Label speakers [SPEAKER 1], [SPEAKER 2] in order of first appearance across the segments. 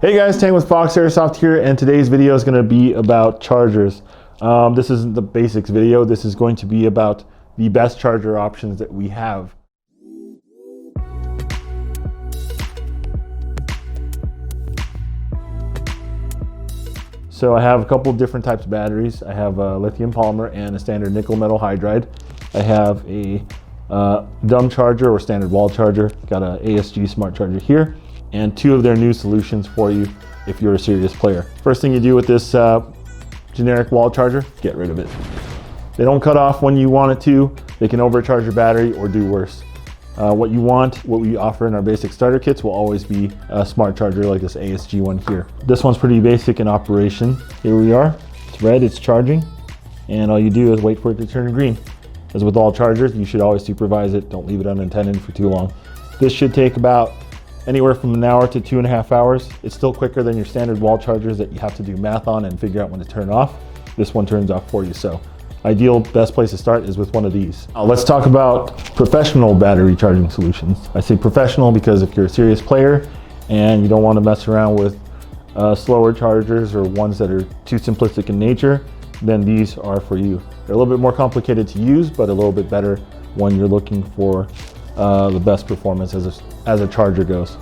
[SPEAKER 1] Hey guys, Tang with Fox Airsoft here, and today's video is going to be about chargers. This isn't the basics video. This is going to be about the best charger options that we have. So I have a couple different types of batteries. I have a lithium polymer and a standard nickel metal hydride. I have a dumb charger or standard wall charger. Got an ASG smart charger here, and two of their new solutions for you if you're a serious player. First thing you do with this generic wall charger, get rid of it. They don't cut off when you want it to. They can overcharge your battery or do worse. What we offer in our basic starter kits will always be a smart charger like this ASG one here. This one's pretty basic in operation. Here we are, it's red, it's charging, and all you do is wait for it to turn green. As with all chargers, you should always supervise it. Don't leave it unattended for too long. This should take about anywhere from an hour to 2.5 hours. It's still quicker than your standard wall chargers that you have to do math on and figure out when to turn off. This one turns off for you. So ideal, best place to start is with one of these. Let's talk about professional battery charging solutions. I say professional because if you're a serious player and you don't want to mess around with slower chargers or ones that are too simplistic in nature, then these are for you. They're a little bit more complicated to use, but a little bit better when you're looking for the best performance as a charger goes.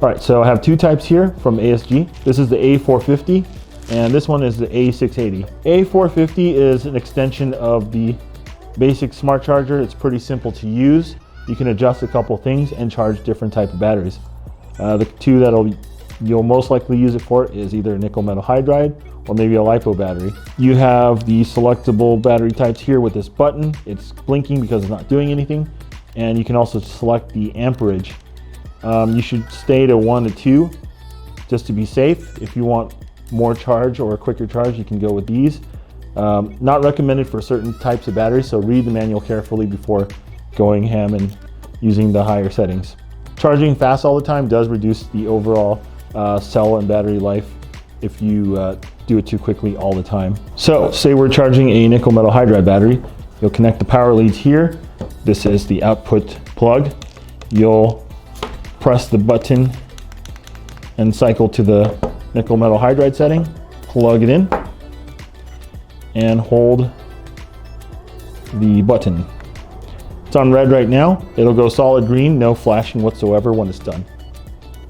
[SPEAKER 1] All right, so I have two types here from ASG. This is the A450, and this one is the A680. A450 is an extension of the basic smart charger. It's pretty simple to use. You can adjust a couple things and charge different type of batteries. The two that you'll most likely use it for is either a nickel metal hydride or maybe a LiPo battery. You have the selectable battery types here with this button. It's blinking because it's not doing anything. And you can also select the amperage. You should stay to 1 to 2 just to be safe. If you want more charge or a quicker charge, you can go with these. Not recommended for certain types of batteries, so read the manual carefully before going ham and using the higher settings. Charging fast all the time does reduce the overall cell and battery life if you do it too quickly all the time. So say we're charging a nickel metal hydride battery. You'll connect the power leads here. This is the output plug. You'll press the button and cycle to the nickel metal hydride setting, plug it in, and hold the button. It's on red right now. It'll go solid green, no flashing whatsoever when it's done.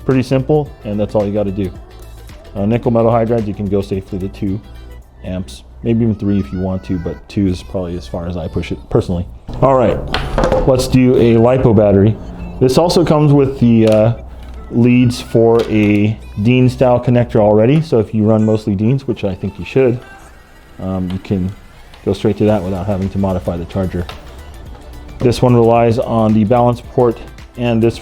[SPEAKER 1] Pretty simple, and that's all you got to do. Nickel metal hydride, you can go safely to 2 amps, maybe even 3 if you want to, but 2 is probably as far as I push it personally. All right, let's do a LiPo battery. This also comes with the leads for a Dean style connector already. So if you run mostly Deans, which I think you should, you can go straight to that without having to modify the charger. This one relies on the balance port and this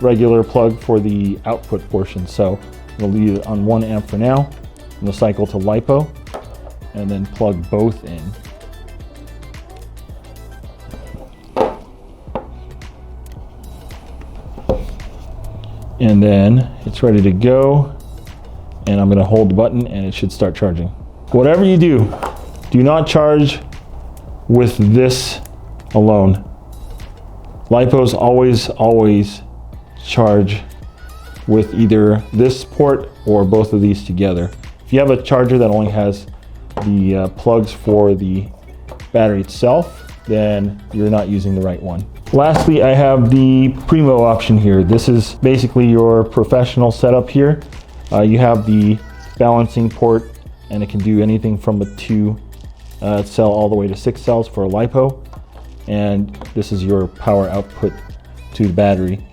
[SPEAKER 1] regular plug for the output portion. So we'll leave it on 1 amp for now. We'll cycle to LiPo and then plug both in. And then it's ready to go, and I'm going to hold the button and it should start charging. Whatever you do, do not charge with this alone. LiPos always charge with either this port or both of these together. If you have a charger that only has the plugs for the battery itself, then you're not using the right one. Lastly, I have the Primo option here. This is basically your professional setup here. You have the balancing port, and it can do anything from a 2 cell all the way to 6 cells for a LiPo. And this is your power output to the battery.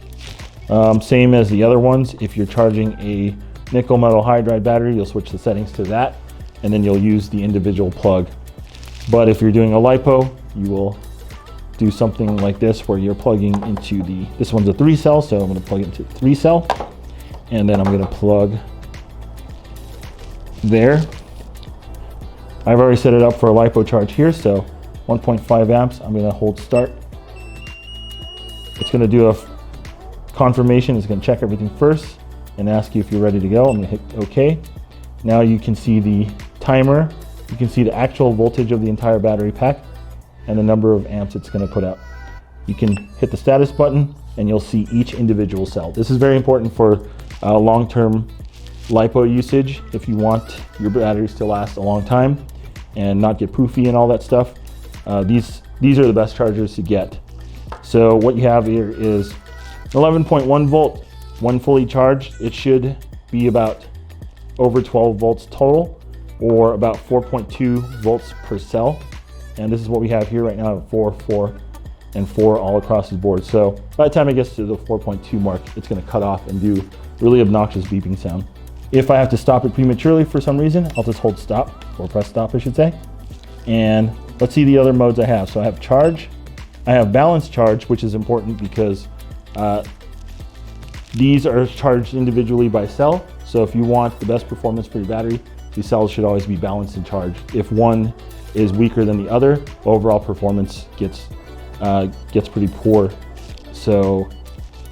[SPEAKER 1] Same as the other ones. If you're charging a nickel metal hydride battery, you'll switch the settings to that, and then you'll use the individual plug. But if you're doing a LiPo, you will do something like this where you're plugging into this one's a 3 cell, so I'm going to plug it into 3 cell, and then I'm going to plug there. I've already set it up for a LiPo charge here, so 1.5 amps. I'm going to hold start. It's going to do a confirmation. It's going to check everything first and ask you if you're ready to go. I'm going to hit OK. Now you can see the timer. You can see the actual voltage of the entire battery pack and the number of amps it's going to put out. You can hit the status button and you'll see each individual cell. This is very important for long-term LiPo usage if you want your batteries to last a long time and not get poofy and all that stuff. These are the best chargers to get. So what you have here is 11.1 volt when fully charged. It should be about over 12 volts total, or about 4.2 volts per cell. And this is what we have here right now, 4, 4, and 4 all across the board. So by the time it gets to the 4.2 mark, it's gonna cut off and do really obnoxious beeping sound. If I have to stop it prematurely for some reason, I'll just hold stop, or press stop I should say. And let's see the other modes I have. So I have charge, I have balance charge, which is important because these are charged individually by cell. So if you want the best performance for your battery, these cells should always be balanced and charged. If one is weaker than the other, overall performance gets pretty poor. So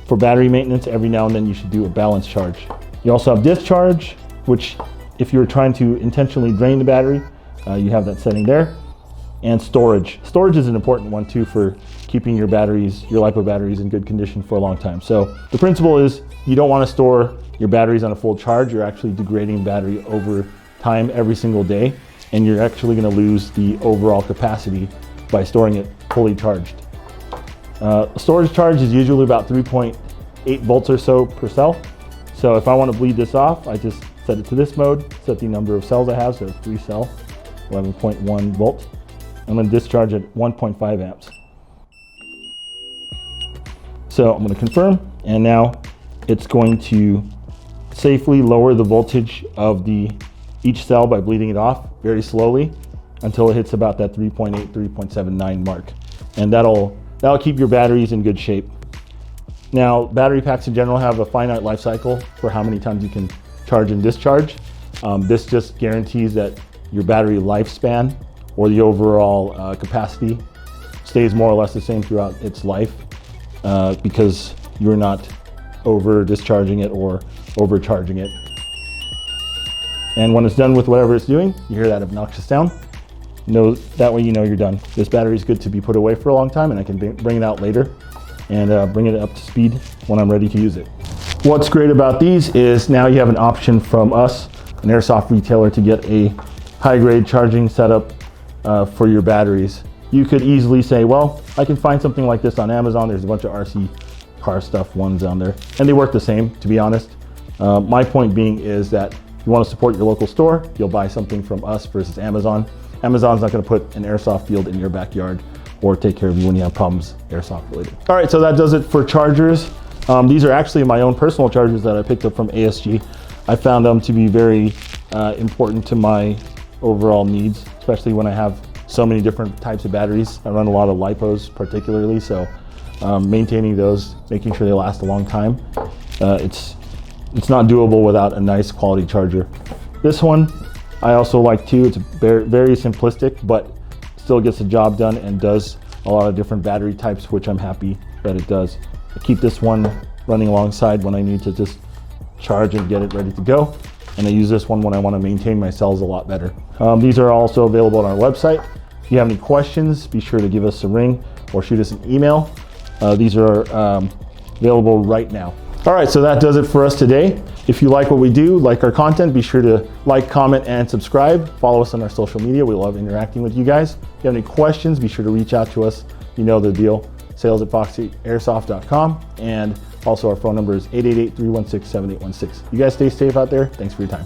[SPEAKER 1] for battery maintenance, every now and then you should do a balance charge. You also have discharge, which if you're trying to intentionally drain the battery, you have that setting there. And storage. Storage is an important one too for keeping your batteries, your LiPo batteries in good condition for a long time. So the principle is you don't want to store your batteries on a full charge. You're actually degrading battery over time every single day, and you're actually going to lose the overall capacity by storing it fully charged. Storage charge is usually about 3.8 volts or so per cell. So if I want to bleed this off, I just set it to this mode, set the number of cells I have, so 3 cell, 11.1 volt. I'm going to discharge at 1.5 amps. So I'm going to confirm, and now it's going to safely lower the voltage of each cell by bleeding it off very slowly until it hits about that 3.8, 3.79 mark. And that'll keep your batteries in good shape. Now, battery packs in general have a finite life cycle for how many times you can charge and discharge. This just guarantees that your battery lifespan or the overall capacity stays more or less the same throughout its life because you're not over discharging it or overcharging it. And when it's done with whatever it's doing, you hear that obnoxious sound. That way you know you're done. This battery is good to be put away for a long time, and I can bring it out later and bring it up to speed when I'm ready to use it. What's great about these is now you have an option from us, an Airsoft retailer, to get a high-grade charging setup for your batteries. You could easily say, well, I can find something like this on Amazon. There's a bunch of RC car stuff ones on there, and they work the same, to be honest. My point being is that if you want to support your local store, you'll buy something from us versus Amazon. Amazon's not going to put an airsoft field in your backyard or take care of you when you have problems airsoft related. All right, so that does it for chargers. These are actually my own personal chargers that I picked up from ASG. I found them to be very important to my overall needs, especially when I have so many different types of batteries. I run a lot of LiPos particularly, so maintaining those, making sure they last a long time, it's not doable without a nice quality charger. This one I also like too. It's very simplistic, but still gets the job done and does a lot of different battery types, which I'm happy that it does. I keep this one running alongside when I need to just charge and get it ready to go. And I use this one when I want to maintain my cells a lot better. These are also available on our website. If you have any questions, be sure to give us a ring or shoot us an email. These are available right now. All right, so that does it for us today. If you like what we do, like our content, be sure to like, comment, and subscribe. Follow us on our social media. We love interacting with you guys. If you have any questions, be sure to reach out to us. You know the deal. sales@foxyairsoft.com. And also our phone number is 888-316-7816. You guys stay safe out there. Thanks for your time.